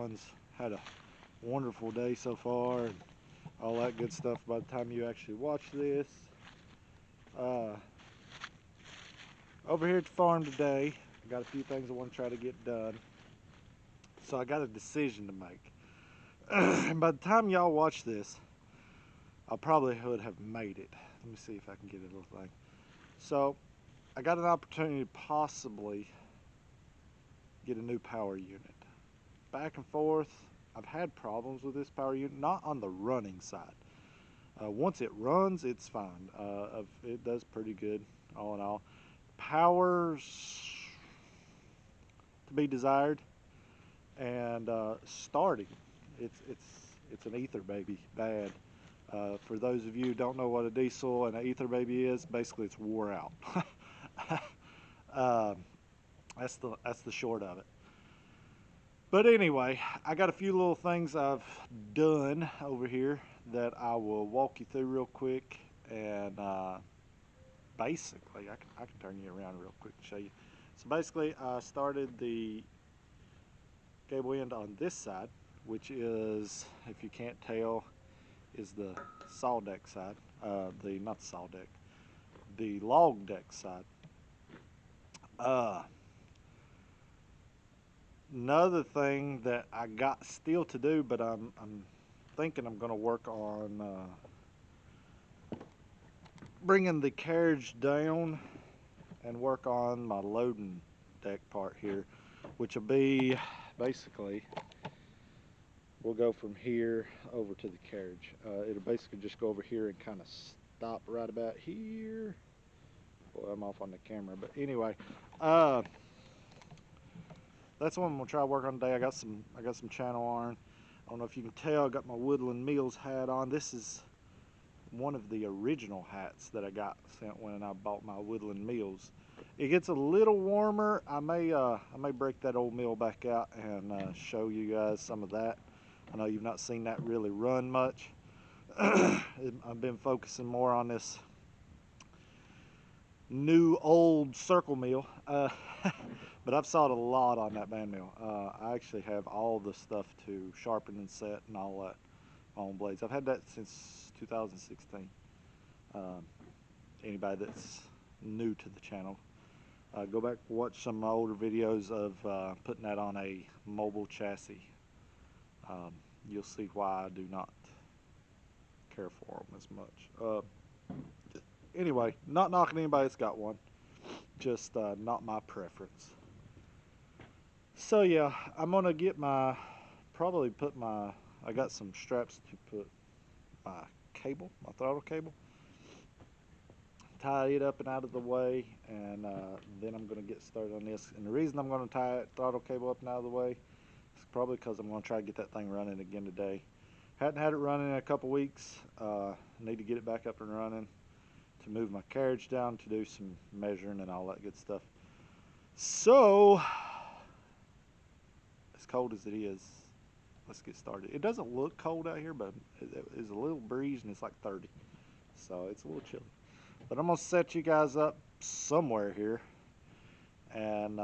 everyone's had a wonderful day so far and all that good stuff by the time you actually watch this. Over here at the farm today, I got a few things I want to try to get done. So I got a decision to make. And by the time y'all watch this, I probably would have made it. Let me see if I can get a little thing. So I got an opportunity to possibly get a new power unit. Back and forth, I've had problems with this power unit, not on the running side. Once it runs, it's fine. It does pretty good, all in all. Power's to be desired, and starting, it's an ether baby, bad. For those of you who don't know what a diesel and an ether baby is, basically it's wore out. That's the short of it. But anyway, I got a few little things I've done over here that I will walk you through real quick, and basically I can turn you around real quick to show you. So basically I started the gable end on this side, which is, if you can't tell, is the saw deck side, not the saw deck, the log deck side. Another thing that I got still to do, but I'm thinking I'm going to work on bringing the carriage down and work on my loading deck part here, which will be basically, we'll go from here over to the carriage. It'll basically just go over here and kind of stop right about here. Boy, I'm off on the camera, but anyway, that's what I'm gonna try to work on today. I got some channel iron. I don't know if you can tell, I got my Woodland Mills hat on. This is one of the original hats that I got sent when I bought my Woodland Mills. It gets a little warmer. I may break that old mill back out and show you guys some of that. I know you've not seen that really run much. I've been focusing more on this new old circle mill, but I've sawed a lot on that band mill. I actually have all the stuff to sharpen and set and all that on blades. I've had that since 2016. Anybody that's new to the channel, go back and watch some of my older videos of putting that on a mobile chassis. You'll see why I do not care for them as much. Anyway, not knocking anybody that's got one, just not my preference. So yeah, I'm gonna get I got some straps to put my cable, my throttle cable, tie it up and out of the way, and then I'm gonna get started on this. And the reason I'm gonna tie that throttle cable up and out of the way is probably because I'm gonna try to get that thing running again today. Hadn't had it running in a couple weeks. Need to get it back up and running to move my carriage down to do some measuring and all that good stuff. So, as cold as it is, let's get started. It doesn't look cold out here, but it's a little breeze and it's like 30. So it's a little chilly. But I'm gonna set you guys up somewhere here, and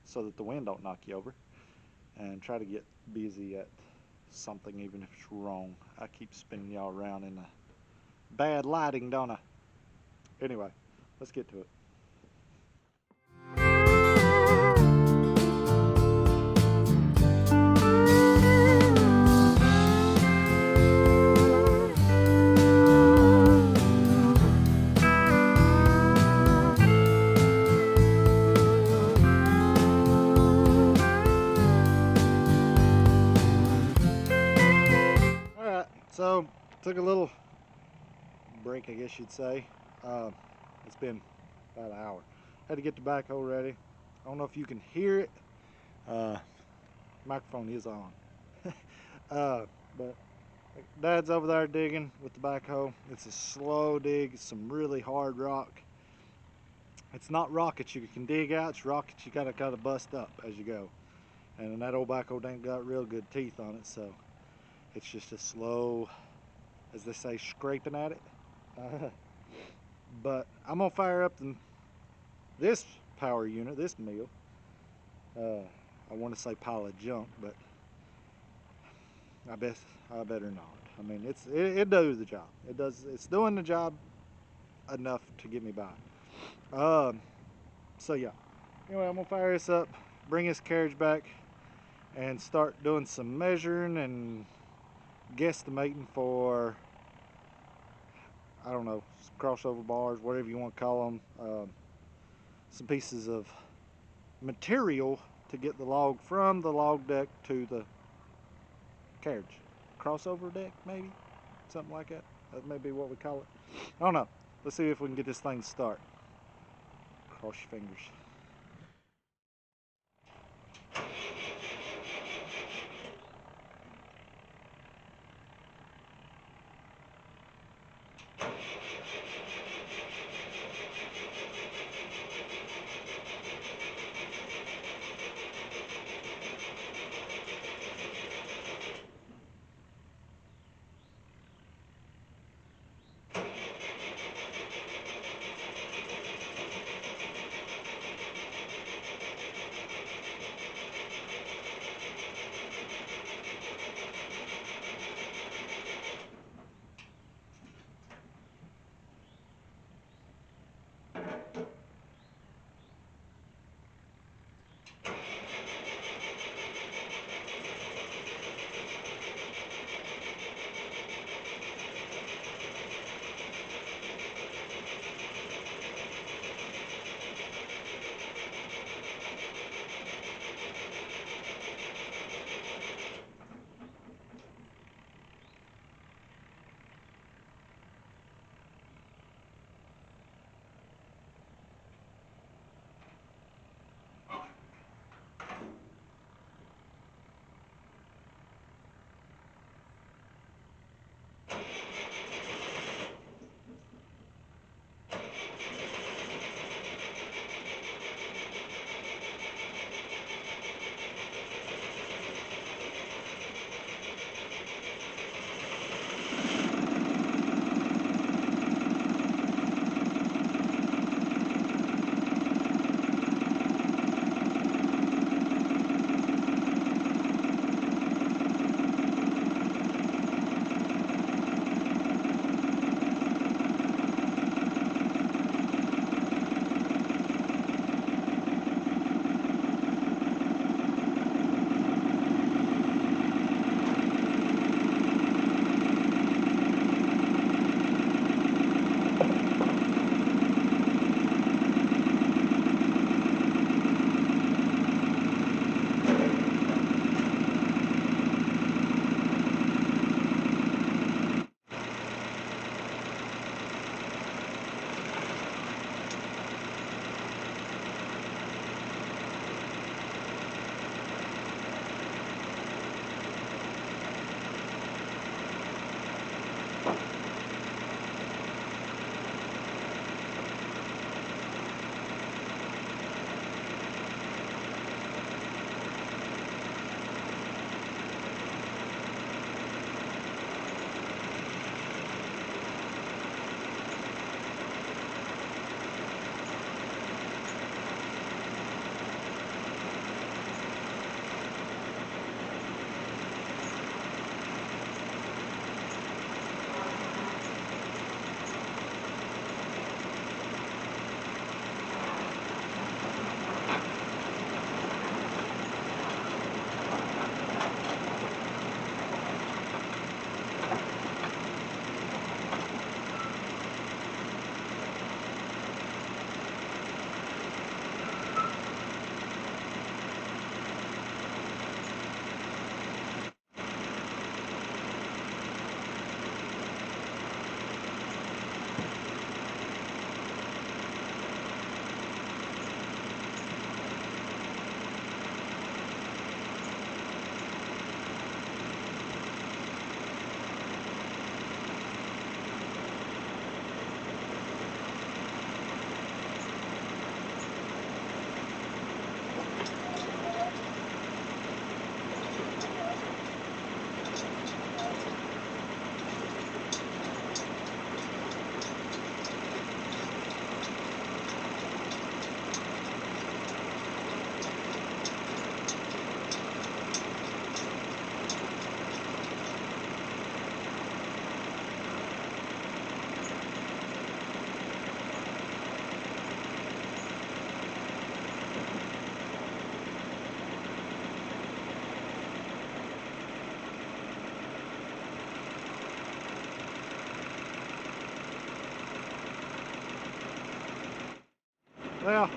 so that the wind don't knock you over, and try to get busy at something even if it's wrong. I keep spinning y'all around in the bad lighting, don't I? Anyway, let's get to it. Alright, so took a little break, I guess you'd say. It's been about an hour. Had to get the backhoe ready. I don't know if you can hear it. Microphone is on. But Dad's over there digging with the backhoe. It's a slow dig. It's some really hard rock. It's not rock that you can dig out. It's rock that you gotta bust up as you go. And that old backhoe ain't got real good teeth on it, so it's just a slow, as they say, scraping at it. But I'm gonna fire up this power unit, this mill. I want to say pile of junk, but I better not. I mean, it does the job. It's doing the job enough to get me by. Um, so yeah. Anyway, I'm gonna fire this up, bring this carriage back, and start doing some measuring and guesstimating for, I don't know, crossover bars, whatever you want to call them, some pieces of material to get the log from the log deck to the carriage. Crossover deck, maybe? Something like that. That may be what we call it. I don't know. Let's see if we can get this thing to start. Cross your fingers. Well,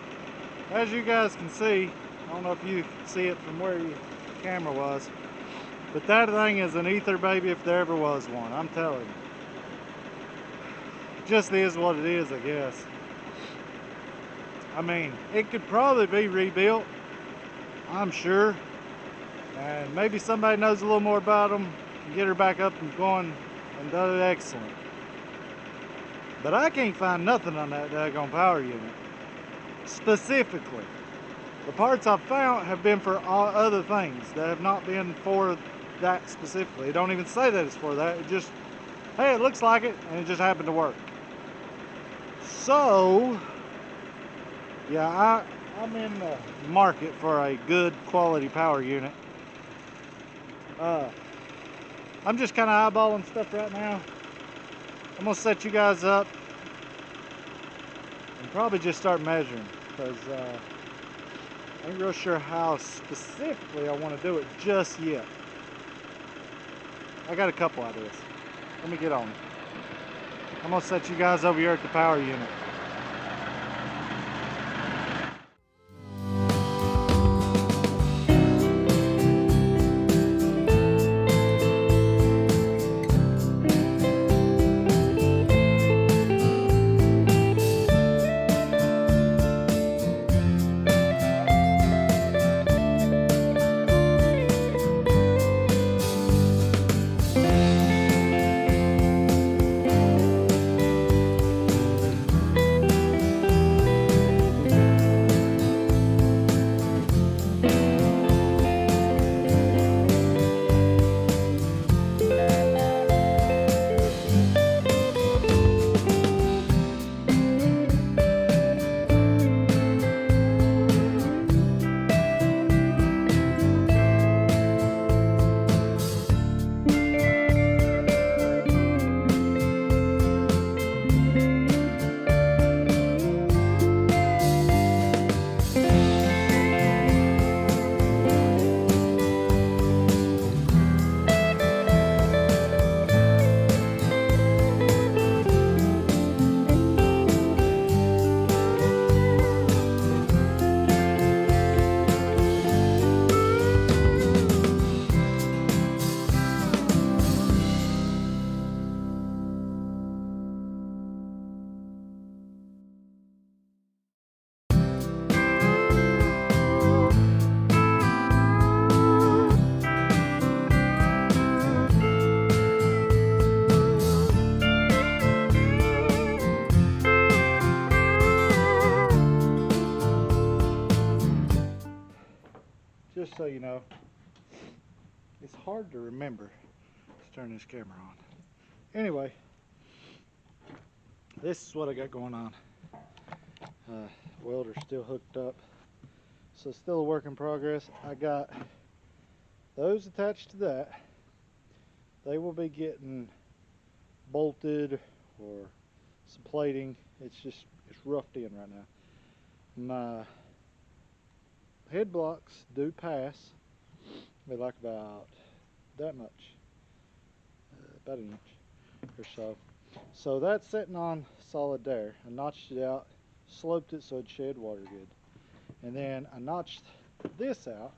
as you guys can see, I don't know if you can see it from where your camera was, but that thing is an ether baby if there ever was one. I'm telling you. It just is what it is, I guess. I mean, it could probably be rebuilt, I'm sure. And maybe somebody knows a little more about them can get her back up and going and do it excellent. But I can't find nothing on that daggone power unit. Specifically. The parts I've found have been for all other things. They have not been for that specifically. It don't even say that it's for that. It just, hey, it looks like it, and it just happened to work. So, yeah, I'm in the market for a good quality power unit. I'm just kind of eyeballing stuff right now. I'm gonna set you guys up and probably just start measuring, because I ain't real sure how specifically I want to do it just yet. I got a couple ideas. Let me get on it. I'm gonna set you guys over here at the power unit. Just so you know, it's hard to remember. Let's turn this camera on. Anyway, this is what I got going on. Welder's still hooked up, so still a work in progress. I got those attached to that. They will be getting bolted or some plating. It's roughed in right now. My head blocks do pass. They're like about that much, about an inch or so. So that's sitting on solid there. I notched it out, sloped it so it shed water good. And then I notched this out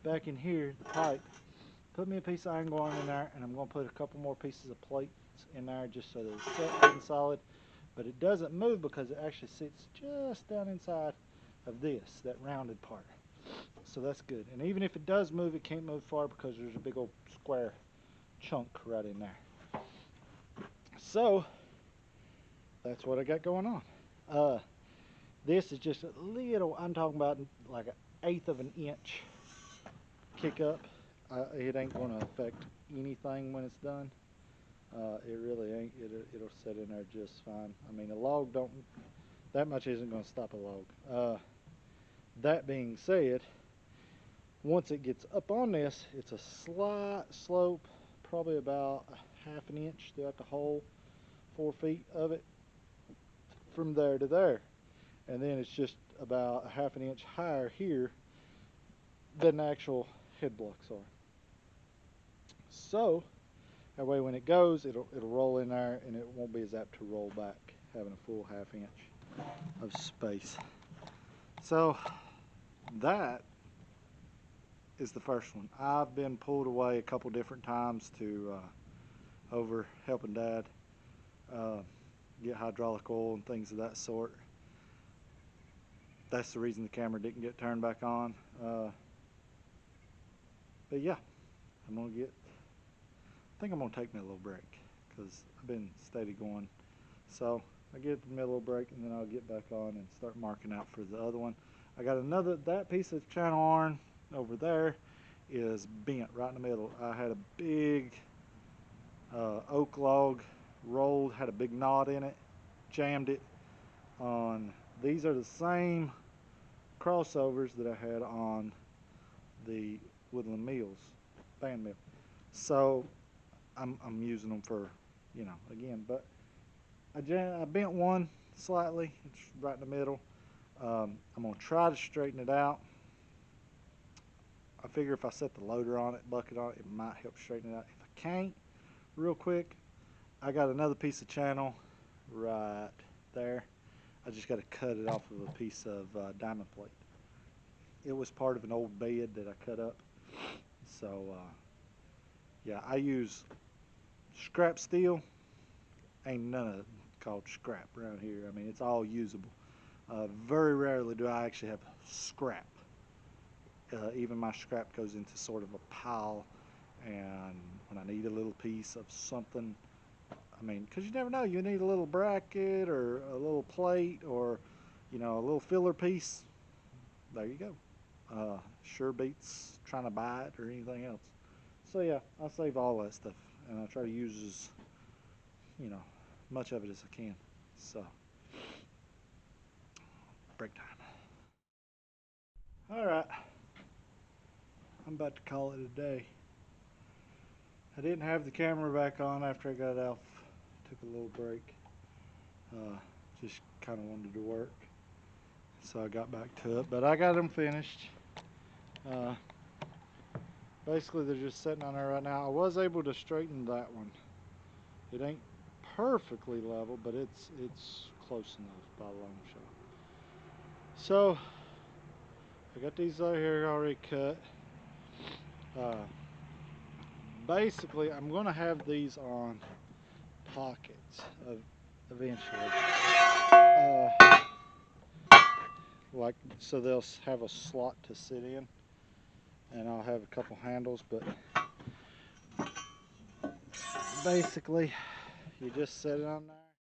back in here, the pipe, put me a piece of iron going in there, and I'm going to put a couple more pieces of plates in there just so that it's set good and solid. But it doesn't move because it actually sits just down inside of this, that rounded part. So that's good. And even if it does move, it can't move far because there's a big old square chunk right in there. So that's what I got going on. This is just a little, I'm talking about like 1/8 of an inch kick up. It ain't going to affect anything when it's done. It really ain't. It'll set in there just fine. I mean, a log don't, that much isn't going to stop a log. That being said, once it gets up on this, it's a slight slope, probably about 1/2 an inch throughout the whole 4 feet of it, from there to there. And then it's just about 1/2 an inch higher here than the actual head blocks are. So that way when it goes, it'll roll in there and it won't be as apt to roll back, having a full 1/2 inch of space. So that is the first one. I've been pulled away a couple different times to over helping Dad get hydraulic oil and things of that sort. That's the reason the camera didn't get turned back on. But yeah, I think I'm gonna take me a little break because I've been steady going. So I get me a little break and then I'll get back on and start marking out for the other one. I got that piece of channel iron over there is bent right in the middle. I had a big oak log rolled, had a big knot in it, jammed it on. These are the same crossovers that I had on the Woodland Mills band mill. So I'm using them for, again, but I bent one slightly. It's right in the middle. I'm gonna try to straighten it out. I figure if I set the loader on it, bucket on it, it might help straighten it out. If I can't, real quick, I got another piece of channel right there. I just got to cut it off of a piece of diamond plate. It was part of an old bed that I cut up. So yeah, I use scrap steel. Ain't none of it called scrap around here. I mean, it's all usable. Very rarely do I actually have scrap. Even my scrap goes into sort of a pile, and when I need a little piece of something, I mean, because you never know, you need a little bracket or a little plate or, a little filler piece. There you go. Sure beats trying to buy it or anything else. So yeah, I save all that stuff, and I try to use as, much of it as I can. So, break time. All right, I'm about to call it a day. I didn't have the camera back on after I got off. Took a little break. Just kind of wanted to work, so I got back to it. But I got them finished. Basically, they're just sitting on there right now. I was able to straighten that one. It ain't perfectly level, but it's close enough by a long shot. So I got these out here already cut. Basically, I'm going to have these on pockets eventually. Like, so they'll have a slot to sit in, and I'll have a couple handles, but basically you just set it on there.